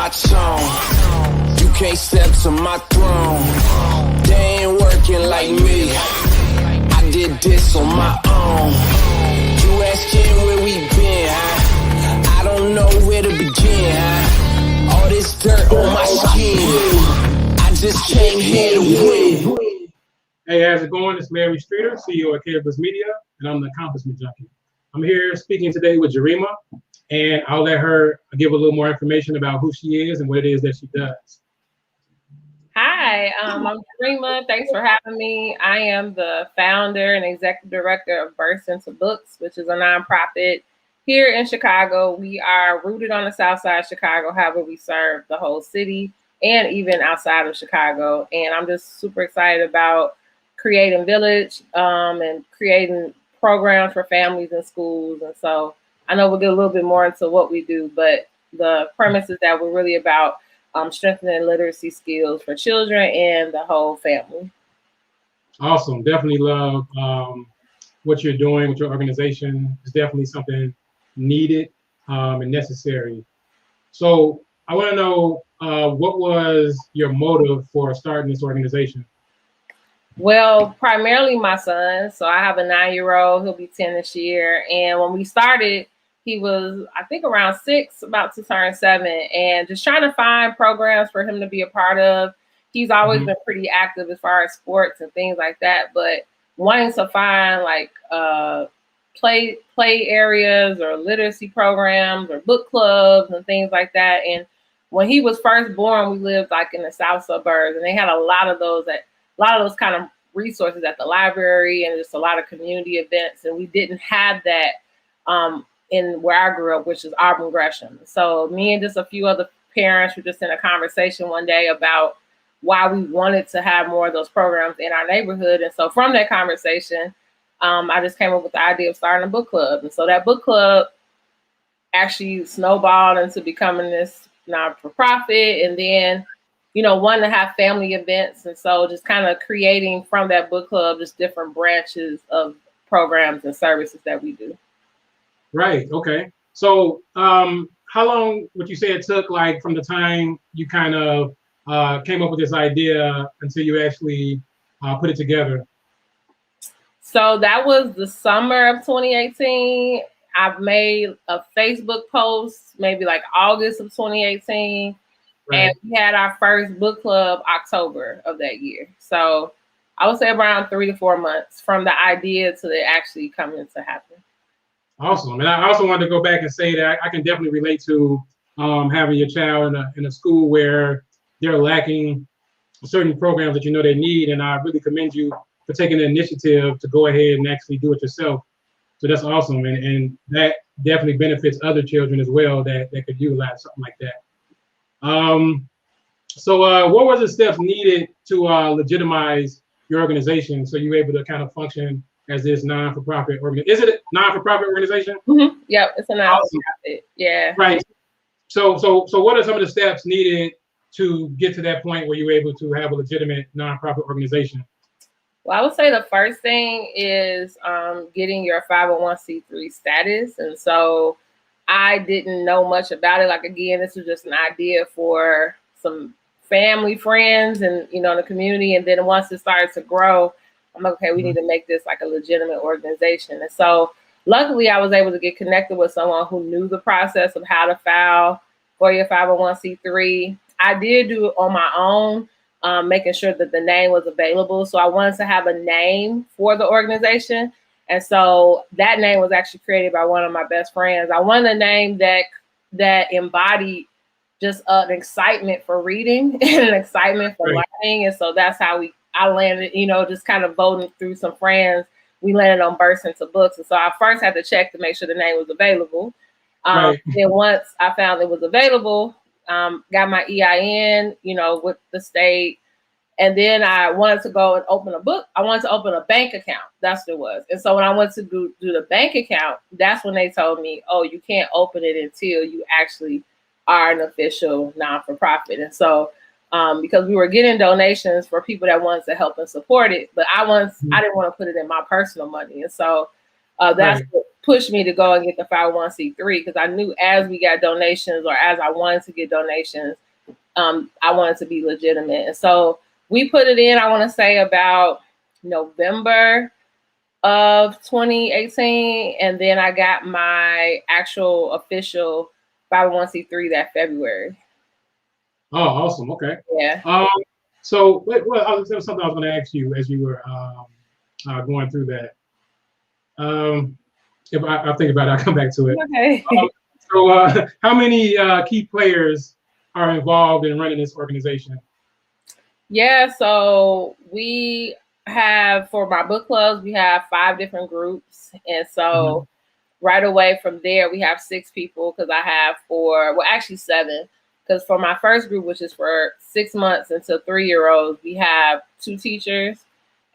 watch on. You can't step to my throne. They ain't working like me. I did this on my own. You asking where we been, huh? I don't know where to begin, huh? All this dirt on my skin. I just came here to win. Hey, how's it going? It's Larry Streeter, CEO of Campus Media, and I'm the Accomplishment Junkie. I'm here speaking today with Jurema, and I'll let her give a little more information about who she is and what it is that she does. Hi, I'm Jurema. Thanks for having me. I am the founder and executive director of Burst Into Books, which is a nonprofit here in Chicago. We are rooted on the south side of Chicago. However, we serve the whole city and even outside of Chicago. And I'm just super excited about creating Village and creating programs for families and schools. And so I know we'll get a little bit more into what we do, but the premise is that we're really about strengthening literacy skills for children and the whole family. Awesome. Definitely love what you're doing with your organization. It's definitely something needed and necessary. So I want to know what was your motive for starting this organization? Well, primarily my son. So I have a 9-year-old, he'll be 10 this year. And when we started, he was, I think, around 6, about to turn 7, and just trying to find programs for him to be a part of. He's always been pretty active as far as sports and things like that, but wanting to find like play areas or literacy programs or book clubs and things like that. And when he was first born, we lived like in the south suburbs, and they had a lot of those kind of resources at the library and just a lot of community events. And we didn't have that in where I grew up, which is Auburn Gresham. So me and just a few other parents were just in a conversation one day about why we wanted to have more of those programs in our neighborhood. And so from that conversation, I just came up with the idea of starting a book club. And so that book club actually snowballed into becoming this not-for-profit, and then wanting to have family events. And so just kind of creating from that book club, just different branches of programs and services that we do. Right. Okay. So how long would you say it took, like from the time you kind of came up with this idea until you actually put it together? So that was the summer of 2018. I've made a Facebook post, maybe like August of 2018. Right. And we had our first book club October of that year. So I would say around 3 to 4 months from the idea to it actually coming to happen. Awesome. And I also wanted to go back and say that I can definitely relate to having your child in a school where they're lacking certain programs that they need. And I really commend you for taking the initiative to go ahead and actually do it yourself. So that's awesome. And that definitely benefits other children as well that could utilize something like that. So what were the steps needed to legitimize your organization so you were able to kind of function as this non-for-profit organization? Is it a non-for-profit organization? Mm-hmm. Yep, it's a non-for-profit. Awesome. Yeah. Right. So what are some of the steps needed to get to that point where you were able to have a legitimate non-profit organization? Well, I would say the first thing is getting your 501c3 status. And so I didn't know much about it. Like, again, this was just an idea for some family, friends, and, the community. And then once it started to grow, I'm like, okay, we need to make this like a legitimate organization. And so luckily I was able to get connected with someone who knew the process of how to file for your 501c3. I did do it on my own, making sure that the name was available. So I wanted to have a name for the organization. And so that name was actually created by one of my best friends. I wanted a name that embodied just an excitement for reading and an excitement for learning. And so that's how I landed, just kind of voting through some friends. We landed on Burst Into Books. And so I first had to check to make sure the name was available. Then once I found it was available, got my EIN, with the state. And then I wanted to go and open a book. I wanted to open a bank account. That's what it was. And so when I went to do the bank account, that's when they told me, oh, you can't open it until you actually are an official non-for-profit. And so because we were getting donations for people that wanted to help and support it, but I didn't want to put it in my personal money. And so that's what pushed me to go and get the 501c3, because I knew as we got donations, or as I wanted to get donations, I wanted to be legitimate. And so we put it in, I want to say about November of 2018. And then I got my actual official 501c3 that February. Oh, awesome. Okay. Yeah. So there was something I was going to ask you as you were going through that. If I think about it, I'll come back to it. Okay. So how many key players are involved in running this organization? Yeah, so we have, for my book clubs, we have 5 different groups. And so right away from there, we have 6 people, because I have 7. Because for my first group, which is for 6 months until 3-year-olds, we have 2 teachers.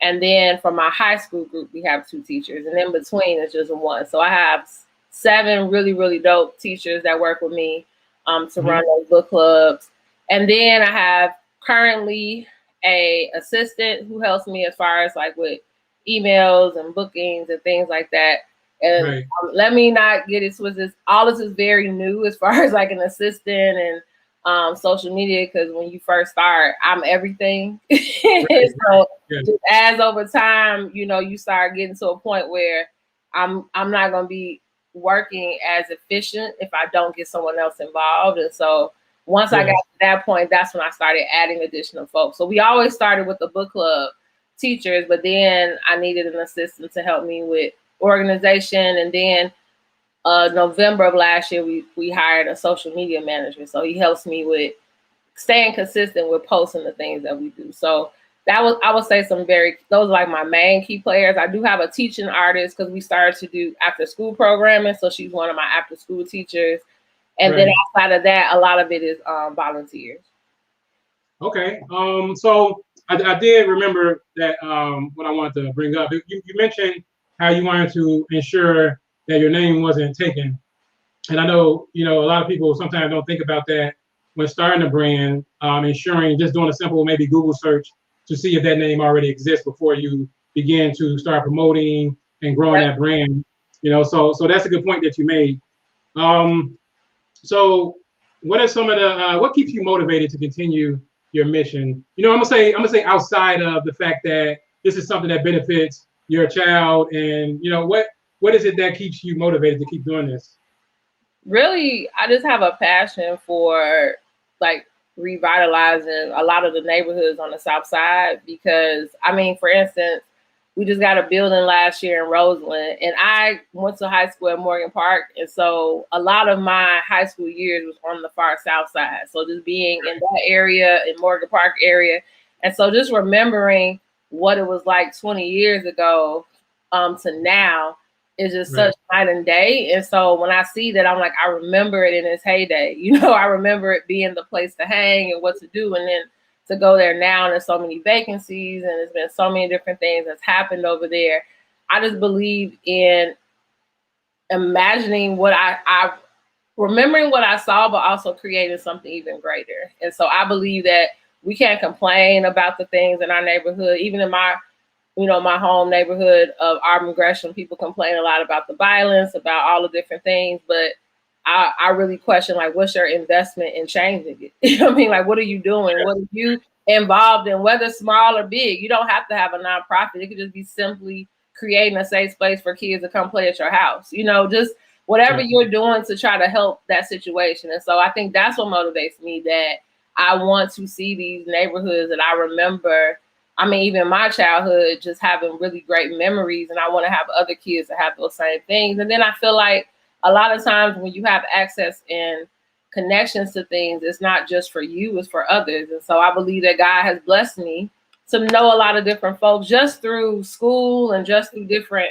And then for my high school group, we have 2 teachers. And in between, it's just 1. So I have 7 really, really dope teachers that work with me to run those book clubs. And then I have currently a assistant who helps me as far as like with emails and bookings and things like that. And let me not get it twisted. All this is very new as far as like an assistant and social media, because when you first start, I'm everything. So just as over time, you start getting to a point where I'm not going to be working as efficient if I don't get someone else involved. And so once I got to that point, that's when I started adding additional folks. So we always started with the book club teachers, but then I needed an assistant to help me with organization. And then November of last year, we hired a social media manager. So he helps me with staying consistent with posting the things that we do. So that was, I would say, those are like my main key players. I do have a teaching artist, because we started to do after school programming. So she's one of my after school teachers. And then outside of that, a lot of it is volunteers. Okay. So I did remember that what I wanted to bring up. You mentioned how you wanted to ensure that your name wasn't taken. And I know, a lot of people sometimes don't think about that when starting a brand, ensuring, just doing a simple maybe Google search to see if that name already exists before you begin to start promoting and growing that brand. So that's a good point that you made. So what are some of the what keeps you motivated to continue your mission? I'm gonna say outside of the fact that this is something that benefits your child, and what is it that keeps you motivated to keep doing this? Really, I just have a passion for like revitalizing a lot of the neighborhoods on the South Side, because for instance, we just got a building last year in Roseland, and I went to high school at Morgan Park. And so a lot of my high school years was on the far South Side. So just being in that area, in Morgan Park area. And so just remembering what it was like 20 years ago to now is just such night and day. And so when I see that, I'm like, I remember it in its heyday. I remember it being the place to hang and what to do. And then to go there now, and there's so many vacancies, and there's been so many different things that's happened over there. I just believe in imagining remembering what I saw, but also creating something even greater. And so I believe that we can't complain about the things in our neighborhood. Even in my, my home neighborhood of Auburn Gresham, people complain a lot about the violence, about all the different things, but I really question, like, what's your investment in changing it? Like, what are you doing? What are you involved in, whether small or big? You don't have to have a nonprofit. It could just be simply creating a safe space for kids to come play at your house. Just whatever you're doing to try to help that situation. And so I think that's what motivates me, that I want to see these neighborhoods that I remember. Even my childhood, just having really great memories, and I want to have other kids that have those same things. And then I feel like a lot of times when you have access and connections to things, it's not just for you, it's for others. And so I believe that God has blessed me to know a lot of different folks just through school and just through different,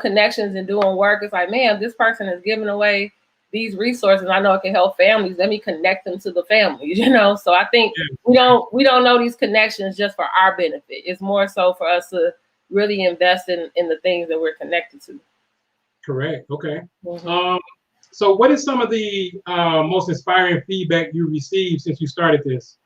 connections and doing work. It's like, man, this person is giving away these resources. I know it can help families. Let me connect them to the families, So I think we don't know these connections just for our benefit. It's more so for us to really invest in the things that we're connected to. Correct. Okay. So what is some of the most inspiring feedback you received since you started this?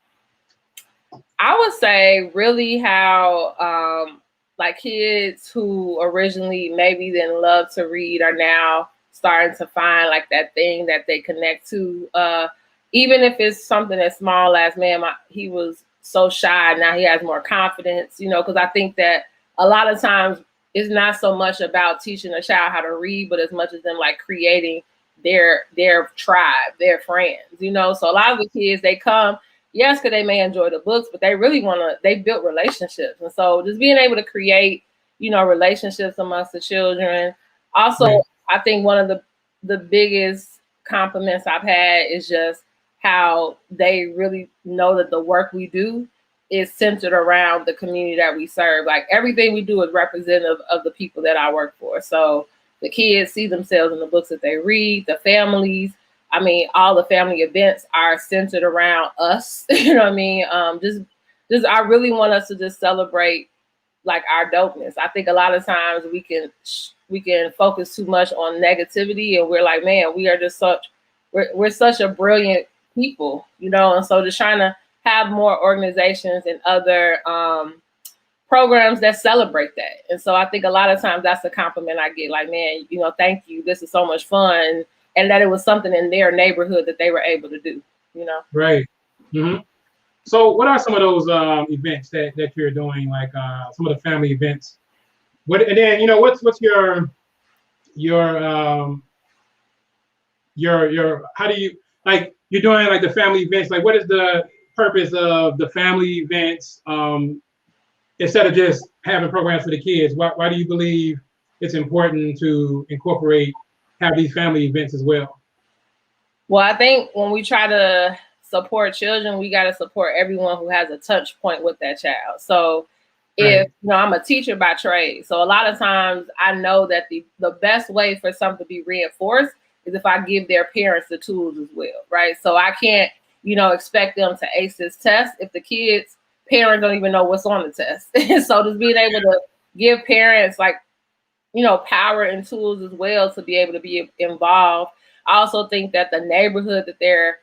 I would say really how like kids who originally maybe didn't love to read are now starting to find like that thing that they connect to. Even if it's something as small as, man, he was so shy, now he has more confidence, you know, because I think that a lot of times it's not so much about teaching a child how to read, but as much as them like creating their tribe, their friends, you know. So a lot of the kids, they come, yes, because they may enjoy the books, but they really they built relationships. And so just being able to create, you know, relationships amongst the children. Also, right. I think one of the biggest compliments I've had is just how they really know that the work we do is centered around the community that we serve. Like everything we do is representative of the people that I work for. So the kids see themselves in the books that they read, the families. I mean, all the family events are centered around us. You know what I mean? Just I really want us to just celebrate like our dopeness. I think a lot of times we can focus too much on negativity, and we're like, man, we are just we're such a brilliant people, you know. And so just trying to have more organizations and other programs that celebrate that. And so I think a lot of times that's a compliment I get, like, man, you know, thank you. This is so much fun. And that it was something in their neighborhood that they were able to do, you know? Right. Mm-hmm. So what are some of those events that you're doing, like some of the family events? And then, you know, what's your how do you, like, you're doing like the family events, like what is the purpose of the family events instead of just having programs for the kids? Why do you believe it's important to have these family events as well? Well, I think when we try to support children, we got to support everyone who has a touch point with that child. So if, you know, I'm a teacher by trade, so a lot of times I know that the best way for something to be reinforced is if I give their parents the tools as well, right? So I can't, you know, expect them to ace this test if the kids' parents don't even know what's on the test. So just being able to give parents, like, you know, power and tools as well to be able to be involved. I also think that the neighborhood that they're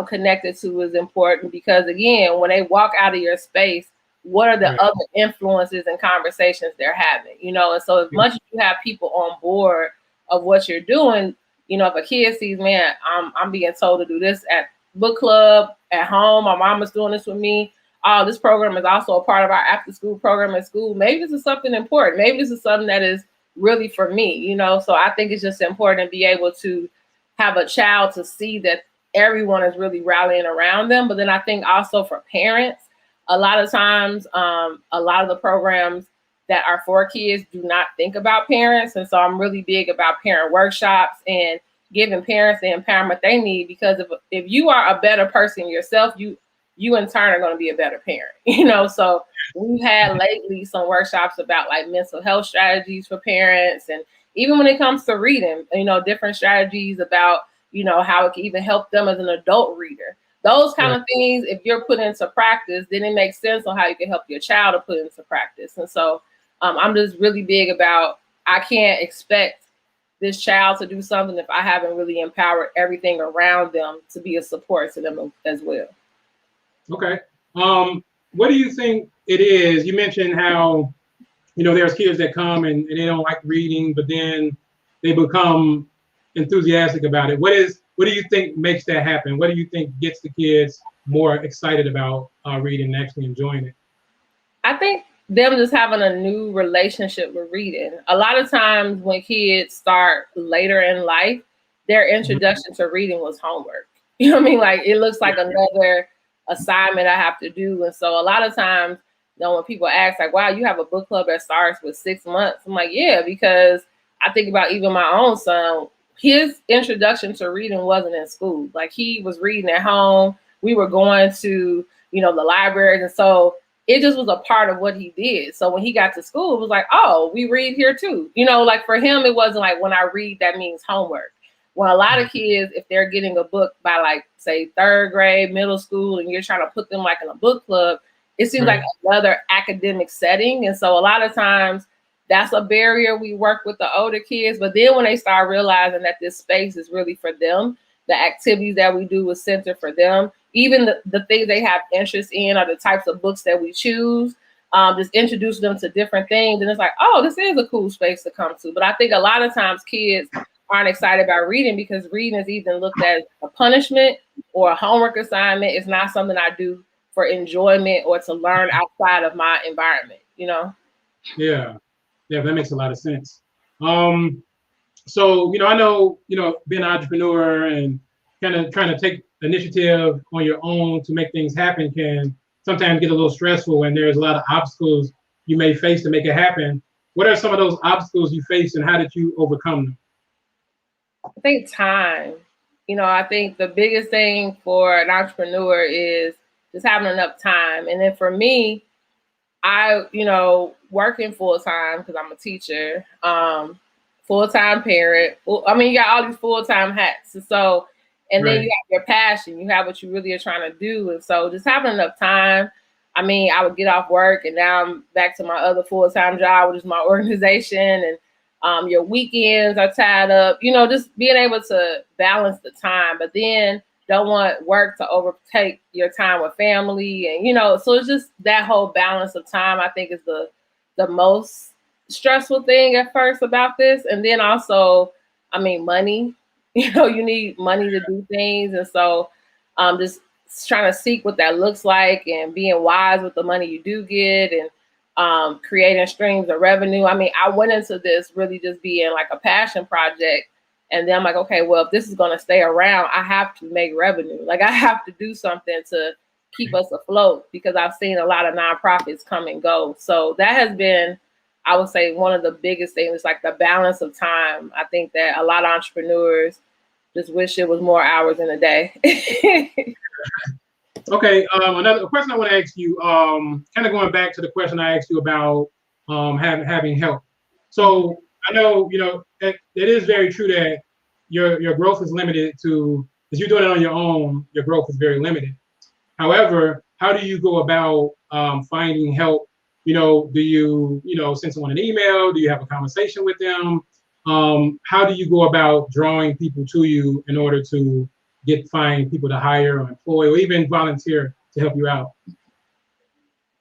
connected to is important, because again, when they walk out of your space, what are the other influences and conversations they're having, you know? And so as much as you have people on board of what you're doing, you know, if a kid sees, man, I'm being told to do this at book club, at home, my mama's doing this with me. Oh, this program is also a part of our after school program at school. Maybe this is something important. Maybe this is something that is really for me, you know? So I think it's just important to be able to have a child to see that everyone is really rallying around them. But then I think also for parents, a lot of times, a lot of the programs that are for kids do not think about parents. And so I'm really big about parent workshops and giving parents the empowerment they need, because if you are a better person yourself, you in turn are going to be a better parent, you know? So we've had lately some workshops about like mental health strategies for parents. And even when it comes to reading, you know, different strategies about, you know, how it can even help them as an adult reader. Those kind of things, if you're put into practice, then it makes sense on how you can help your child to put into practice. And so I'm just really big about, I can't expect this child to do something if I haven't really empowered everything around them to be a support to them as well. Okay. What do you think it is? You mentioned how, you know, there's kids that come and they don't like reading, but then they become enthusiastic about it. What do you think makes that happen? What do you think gets the kids more excited about reading and actually enjoying it? I think them just having a new relationship with reading. A lot of times when kids start later in life, their introduction to reading was homework. You know what I mean? Like, it looks like another assignment I have to do. And so a lot of times, you know, when people ask like, wow, you have a book club that starts with 6 months. I'm like, yeah, because I think about even my own son, his introduction to reading wasn't in school. Like, he was reading at home. We were going to, you know, the libraries. And so it just was a part of what he did. So when he got to school, it was like, oh, we read here too. You know, like for him, it wasn't like when I read, that means homework. When a lot of kids, if they're getting a book by like, say, 3rd grade, middle school, and you're trying to put them like in a book club, it seems like another academic setting. And so a lot of times that's a barrier we work with the older kids. But then when they start realizing that this space is really for them, the activities that we do is centered for them, even the things they have interest in are the types of books that we choose. just introduce them to different things. And it's like, oh, this is a cool space to come to. But I think a lot of times kids aren't excited about reading because reading is either looked at as a punishment or a homework assignment. It's not something I do for enjoyment or to learn outside of my environment, you know? Yeah, that makes a lot of sense. So, I know, being an entrepreneur and kind of trying to take initiative on your own to make things happen can sometimes get a little stressful, and there's a lot of obstacles you may face to make it happen. What are some of those obstacles you face, and how did you overcome them? I think time. I think the biggest thing for an entrepreneur is just having enough time. And then for me, I, working full time because I'm a teacher, full-time parent. I mean, you got all these full-time hats. So, and then you have your passion, you have what you really are trying to do. And so just having enough time. I mean, I would get off work and now I'm back to my other full-time job, which is my organization. And your weekends are tied up, just being able to balance the time, but then don't want work to overtake your time with family. And, so it's just that whole balance of time, I think, is the most stressful thing at first about this. And then also, I mean, money, you need money to do things. And so just trying to seek what that looks like and being wise with the money you do get and creating streams of revenue. I mean, I went into this really just being like a passion project. And then I'm like, okay, well, if this is going to stay around, I have to make revenue. Like I have to do something to keep us afloat because I've seen a lot of nonprofits come and go. So that has been, I would say, one of the biggest things is like the balance of time. I think that a lot of entrepreneurs just wish it was more hours in a day. Okay, another question I want to ask you, kind of going back to the question I asked you about having help. So I know, it is very true that your growth is limited to, if you're doing it on your own, your growth is very limited. However, how do you go about finding help? Do you, send someone an email? Do you have a conversation with them? How do you go about drawing people to you in order to find people to hire or employ or even volunteer to help you out?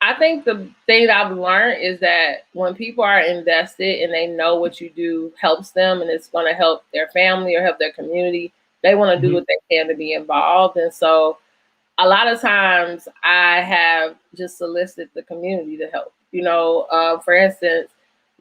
I think the thing that I've learned is that when people are invested and they know what you do helps them and it's going to help their family or help their community, they want to do what they can to be involved. And so a lot of times I have just solicited the community to help. For instance,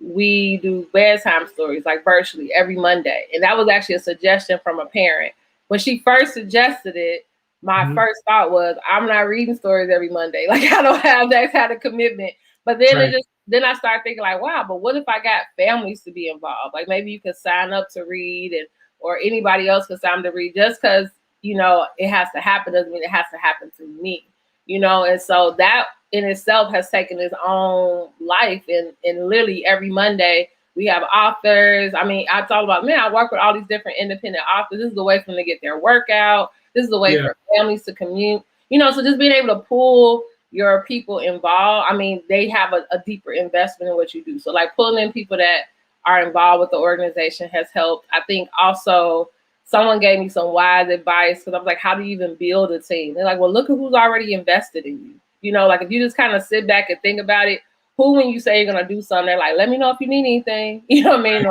we do bedtime stories like virtually every Monday. And that was actually a suggestion from a parent. When she first suggested it, my first thought was, I'm not reading stories every Monday. Like I don't have that kind of commitment. But then then I started thinking like, wow, but what if I got families to be involved? Like maybe you could sign up to read or anybody else could sign up to read just because, it has to happen doesn't mean it has to happen to me, and so that in itself has taken its own life. And literally every Monday we have authors. I mean, I talk about, I work with all these different independent authors. This is the way for them to get their workout. This is the way for families to commute, so just being able to pull your people involved. I mean, they have a deeper investment in what you do. So like pulling in people that are involved with the organization has helped. I think also someone gave me some wise advice because I was like, how do you even build a team? They're like, well, look at who's already invested in you. Like if you just kind of sit back and think about it, who, when you say you're going to do something, they're like, let me know if you need anything, you know what I mean?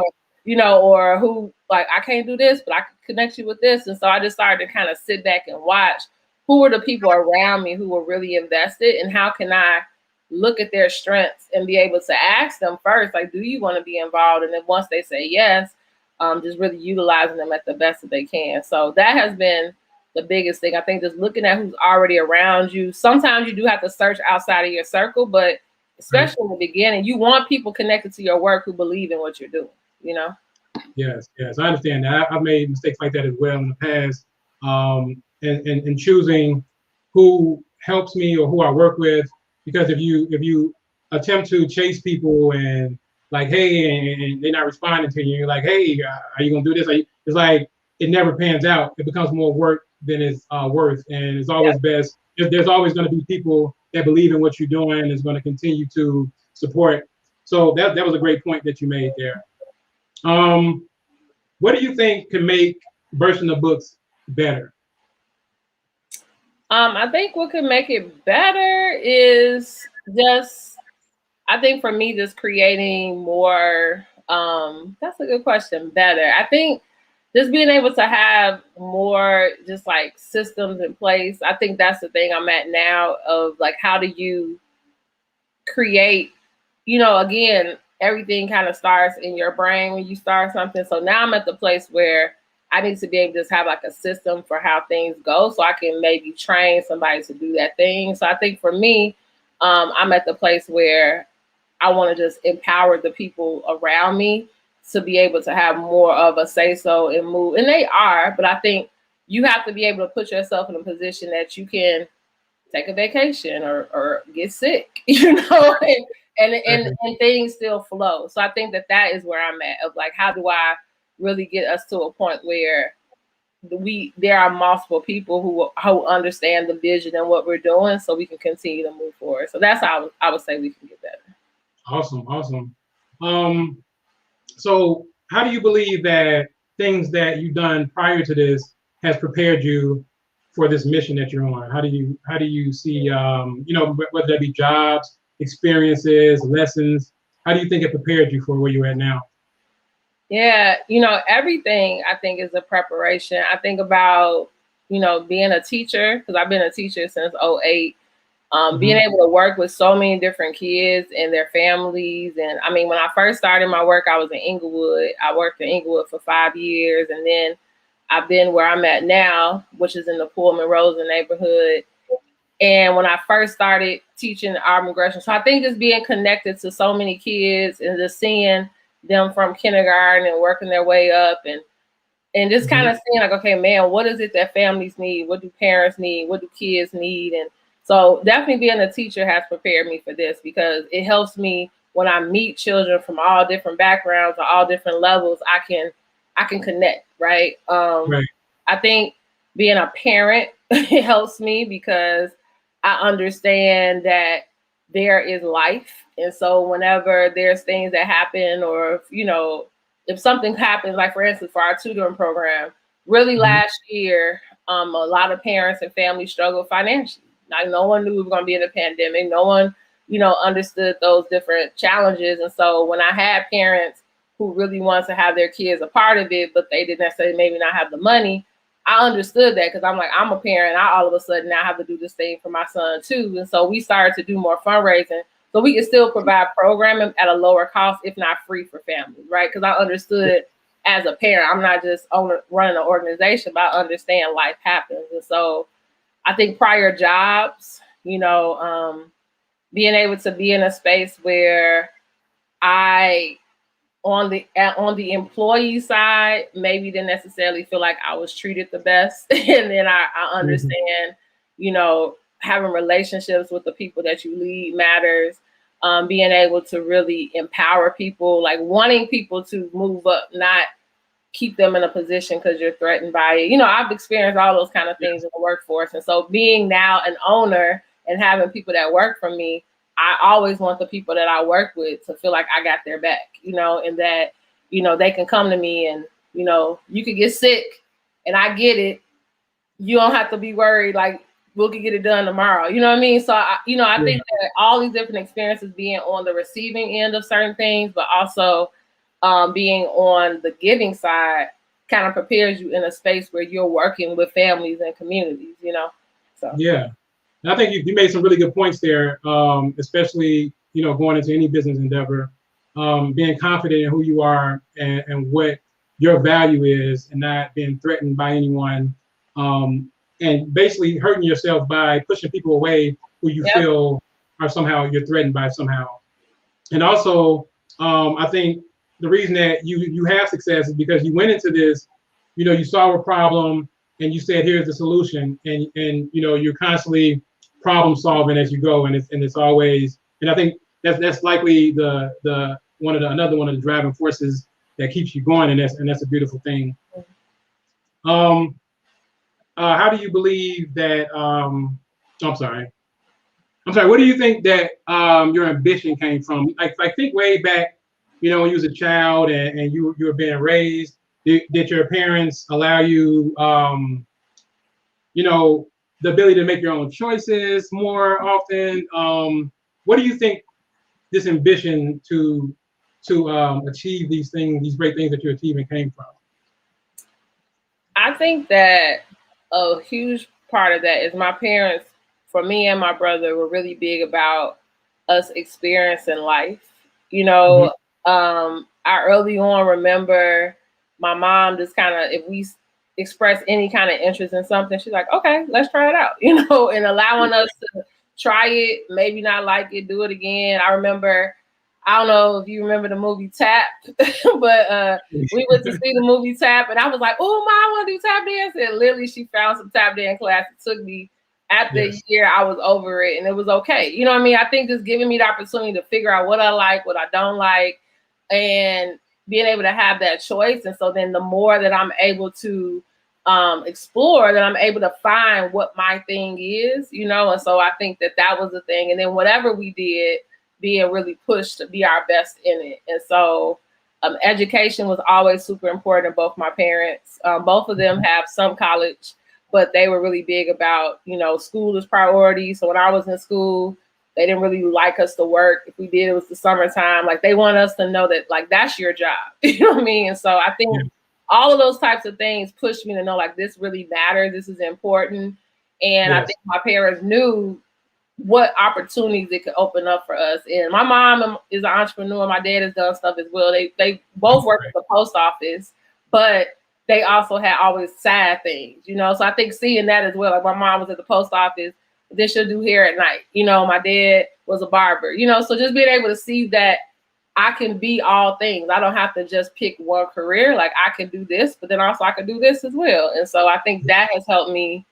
Or who like, I can't do this, but I can connect you with this. And so I just started to kind of sit back and watch who are the people around me who were really invested and how can I look at their strengths and be able to ask them first, like, do you want to be involved? And then once they say yes, just really utilizing them at the best that they can. So that has been the biggest thing. I think just looking at who's already around you. Sometimes you do have to search outside of your circle, but especially in the beginning, you want people connected to your work who believe in what you're doing, Yes, I understand that. I've made mistakes like that as well in the past. And choosing who helps me or who I work with, because if you attempt to chase people and like, hey, and they're not responding to you, you're like, hey, are you gonna do this? It's like it never pans out. It becomes more work than it's worth, and it's always best. There's always going to be people that believe in what you're doing and is going to continue to support. So that was a great point that you made there. What do you think can make bursting the books better? I think what could make it better is just I think for me, just creating more, that's a good question, better. I think just being able to have more just like systems in place. I think that's the thing I'm at now of like, how do you create, again, everything kind of starts in your brain when you start something. So now I'm at the place where I need to be able to just have like a system for how things go so I can maybe train somebody to do that thing. So I think for me, I'm at the place where I want to just empower the people around me to be able to have more of a say so and move. And they are, but I think you have to be able to put yourself in a position that you can take a vacation or get sick, and things still flow. So I think that is where I'm at of like, how do I really get us to a point where there are multiple people who understand the vision and what we're doing so we can continue to move forward. So that's how I would say we can get better. Awesome. So how do you believe that things that you've done prior to this has prepared you for this mission that you're on? How do you see, whether that be jobs, experiences, lessons, how do you think it prepared you for where you're at now? Yeah, everything I think is a preparation. I think about, being a teacher, because I've been a teacher since 2008. Being able to work with so many different kids and their families. And I mean, when I first started my work, I was in Inglewood. I worked in Inglewood for 5 years. And then I've been where I'm at now, which is in the Pullman Rosen neighborhood. And when I first started teaching art migration, so I think just being connected to so many kids and just seeing them from kindergarten and working their way up and just kind of seeing like, okay, man, what is it that families need? What do parents need? What do kids need? And so definitely being a teacher has prepared me for this because it helps me when I meet children from all different backgrounds or all different levels, I can connect, right? Right. I think being a parent, it helps me because I understand that there is life. And so whenever there's things that happen or, if something happens, like for instance, for our tutoring program, really last year, a lot of parents and families struggled financially. Like no one knew we were going to be in a pandemic. No one, understood those different challenges. And so when I had parents who really wanted to have their kids a part of it, but they didn't necessarily maybe not have the money, I understood that because I'm like, I'm a parent. I all of a sudden now have to do this thing for my son too. And so we started to do more fundraising so we can still provide programming at a lower cost, if not free for families, right? Because I understood as a parent, I'm not just running an organization, but I understand life happens. And so I think prior jobs, being able to be in a space where I, on the employee side, maybe didn't necessarily feel like I was treated the best. And then I understand, having relationships with the people that you lead matters. Being able to really empower people, like wanting people to move up, not keep them in a position because you're threatened by it. I've experienced all those kind of things in the workforce. And so being now an owner and having people that work for me, I always want the people that I work with to feel like I got their back, and that, they can come to me and, you could get sick and I get it. You don't have to be worried. Like we can get it done tomorrow. You know what I mean? So, I think that all these different experiences being on the receiving end of certain things, but also being on the giving side kind of prepares you in a space where you're working with families and communities, So yeah, and I think you made some really good points there, especially going into any business endeavor, being confident in who you are and what your value is, and not being threatened by anyone, and basically hurting yourself by pushing people away who you feel are somehow you're threatened by somehow. And also, I think the reason that you have success is because you went into this, you saw a problem and you said, here's the solution. And you're constantly problem solving as you go. And it's always, and I think that's likely another one of the driving forces that keeps you going. And that's a beautiful thing. How do you believe that, I'm sorry, what do you think that your ambition came from? Like think way back, when you was a child and you were being raised, did your parents allow you, the ability to make your own choices more often? What do you think this ambition to achieve these things, these great things that you're achieving came from? I think that a huge part of that is my parents, for me and my brother, were really big about us experiencing life. You know, I early on remember my mom just kind of, if we express any kind of interest in something, she's like, okay, let's try it out, you know, and allowing us to try it, maybe not like it, do it again. I remember, I don't know if you remember the movie Tap, but we went to see the movie Tap, and I was like, oh, Mom, I want to do tap dance. And literally, she found some tap dance class. It took me, after a year, I was over it, and it was okay. You know what I mean? I think just giving me the opportunity to figure out what I like, what I don't like, and being able to have that choice. And so then the more that I'm able to explore, then I'm able to find what my thing is, you know? And so I think that that was the thing. And then whatever we did, being really pushed to be our best in it. And so education was always super important to both my parents. Both of them have some college, but they were really big about, you know, school is priority. So when I was in school, they didn't really like us to work. If we did, it was the summertime. Like, they want us to know that, like, that's your job. You know what I mean? And so I think all of those types of things pushed me to know, like, this really matters. This is important. And I think my parents knew what opportunities it could open up for us. And my mom is an entrepreneur. My dad has done stuff as well. They both work at the post office, but they also had always sad things, you know? So I think seeing that as well, like my mom was at the post office, then she'll do hair at night. You know, my dad was a barber, you know? So just being able to see that I can be all things. I don't have to just pick one career. Like, I can do this, but then also I can do this as well. And so I think that has helped me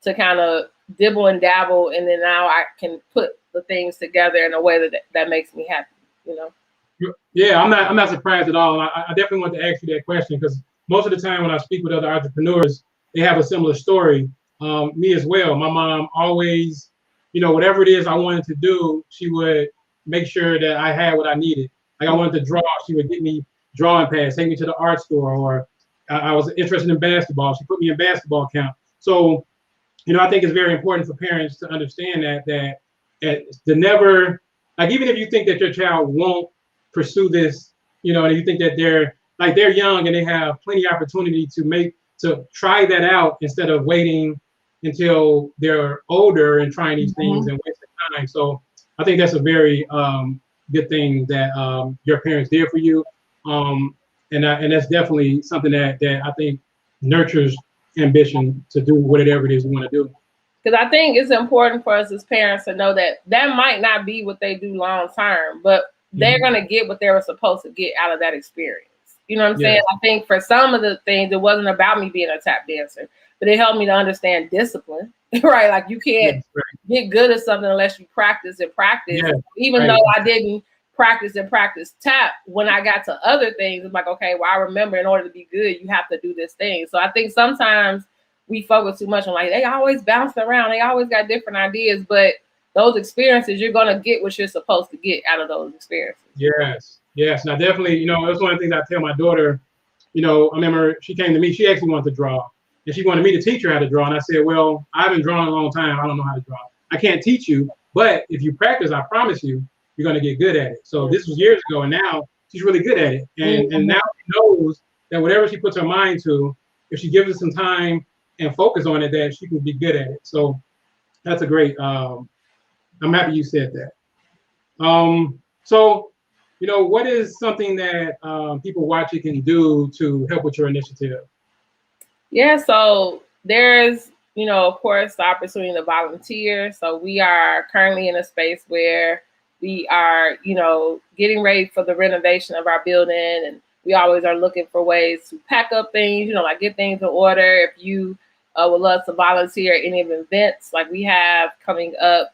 to kind of dibble and dabble, and then now I can put the things together in a way that makes me happy, you know? Yeah, I'm not surprised at all. I definitely want to ask you that question, because most of the time when I speak with other entrepreneurs, they have a similar story. Me as well. My mom always, you know, whatever it is I wanted to do, she would make sure that I had what I needed. Like, I wanted to draw, she would get me drawing pads, take me to the art store, or I was interested in basketball, she put me in basketball camp. So, you know, I think it's very important for parents to understand that to never, like, even if you think that your child won't pursue this, you know, and you think that they're young and they have plenty of opportunity to try that out instead of waiting until they're older and trying these things and wasting time. So I think that's a very good thing that your parents did for you. And that's definitely something that I think nurtures ambition to do whatever it is you want to do. Because I think it's important for us as parents to know that might not be what they do long term, but they're going to get what they were supposed to get out of that experience. You know what I'm saying? I think for some of the things, it wasn't about me being a tap dancer, but it helped me to understand discipline, right? Like, you can't get good at something unless you practice and practice. Even though I didn't practice tap, when I got to other things, it's like, okay, well, I remember in order to be good, you have to do this thing. So I think sometimes we focus too much on, like, they always bouncing around, they always got different ideas, but those experiences, you're going to get what you're supposed to get out of those experiences. Yes. Now, definitely, you know, that's one of the things I tell my daughter. You know, I remember she came to me, she actually wanted to draw, and she wanted me to teach her how to draw. And I said, well, I haven't drawn in a long time. I don't know how to draw. I can't teach you, but if you practice, I promise you, you're going to get good at it. So this was years ago, and now she's really good at it. And now she knows that whatever she puts her mind to, if she gives it some time and focus on it, that she can be good at it. So that's a great, I'm happy you said that. So, you know, what is something that people watching can do to help with your initiative? Yeah, so there's, you know, of course, the opportunity to volunteer. So we are currently in a space where we are, you know, getting ready for the renovation of our building, and we always are looking for ways to pack up things, you know, like get things in order. If you would love to volunteer at any of the events like we have coming up.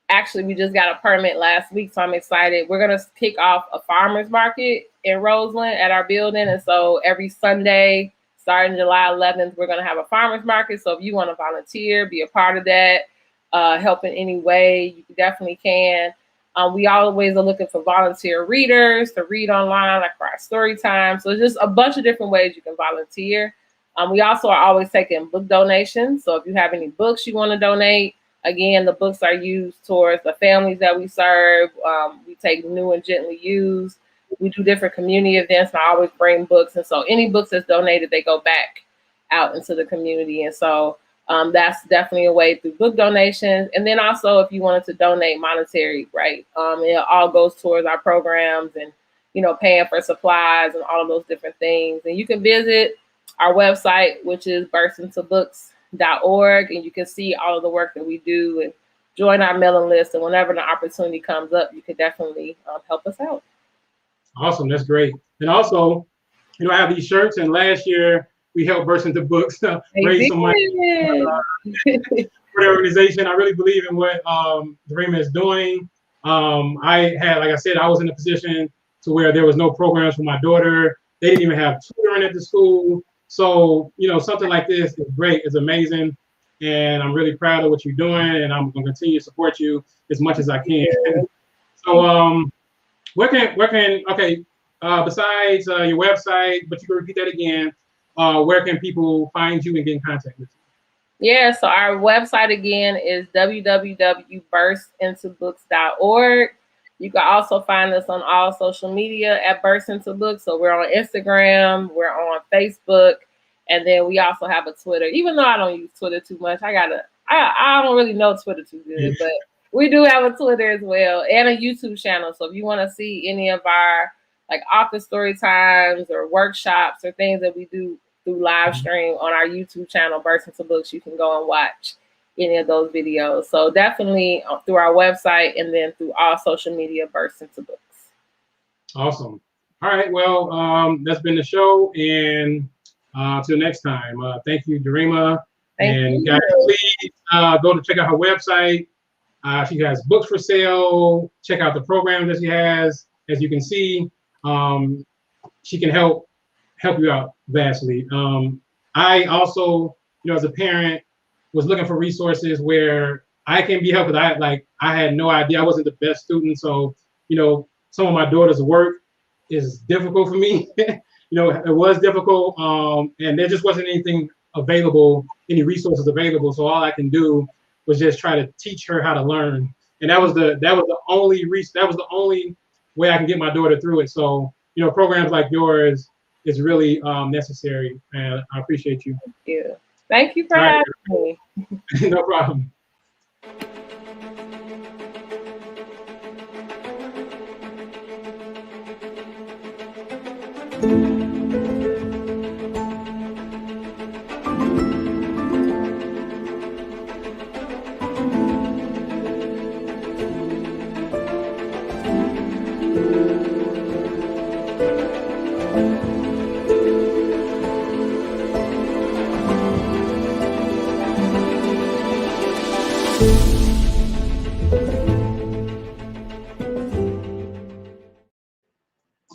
Actually, we just got a permit last week, so I'm excited. We're going to kick off a farmer's market in Roseland at our building. And so every Sunday, starting July 11th, we're going to have a farmer's market. So if you want to volunteer, be a part of that, help in any way, you definitely can. We always are looking for volunteer readers to read online, like for our story time. So just a bunch of different ways you can volunteer. We also are always taking book donations. So if you have any books you want to donate, Again, the books are used towards the families that we serve. We take new and gently used. We do different community events, and I always bring books. And so any books that's donated, they go back out into the community. And so that's definitely a way through book donations. And then also if you wanted to donate monetary, right? It all goes towards our programs and, you know, paying for supplies and all of those different things. And you can visit our website, which is burstinsobooks.org, and you can see all of the work that we do and join our mailing list. And whenever the opportunity comes up, you can definitely help us out. Awesome. That's great. And also, you know, I have these shirts, and last year we helped Burst Into Books raise some money for the organization. I really believe in what Jurema is doing. I had, like I said, I was in a position to where there was no programs for my daughter. They didn't even have tutoring at the school. So, you know, something like this is great. It's amazing. And I'm really proud of what you're doing. And I'm going to continue to support you as much as I can. So, besides your website, but you can repeat that again, where can people find you and get in contact with you? Yeah, so our website again is www.burstintobooks.org. You can also find us on all social media at Burst Into Books. So we're on Instagram, we're on Facebook, and then we also have a Twitter. Even though I don't use Twitter too much, I don't really know Twitter too good, but we do have a Twitter as well and a YouTube channel. So if you want to see any of our like author story times or workshops or things that we do through live stream on our YouTube channel, Burst Into Books, you can go and watch any of those videos. So definitely through our website and then through all social media, Burst Into Books. Awesome. All right. Well, that's been the show, and till next time. Thank you, Jurema. And guys, please go to check out her website. She has books for sale. Check out the programs that she has. As you can see, she can help you out vastly. I also, you know, as a parent, was looking for resources where I can be helped. I had no idea. I wasn't the best student, so you know, some of my daughter's work is difficult for me. You know, it was difficult, and there just wasn't anything available, any resources available. So all I can do was just try to teach her how to learn, and that was the only way I can get my daughter through it. So you know, programs like yours is really necessary, and I appreciate you. Thank you. Thank you for having me. No problem. Thank you.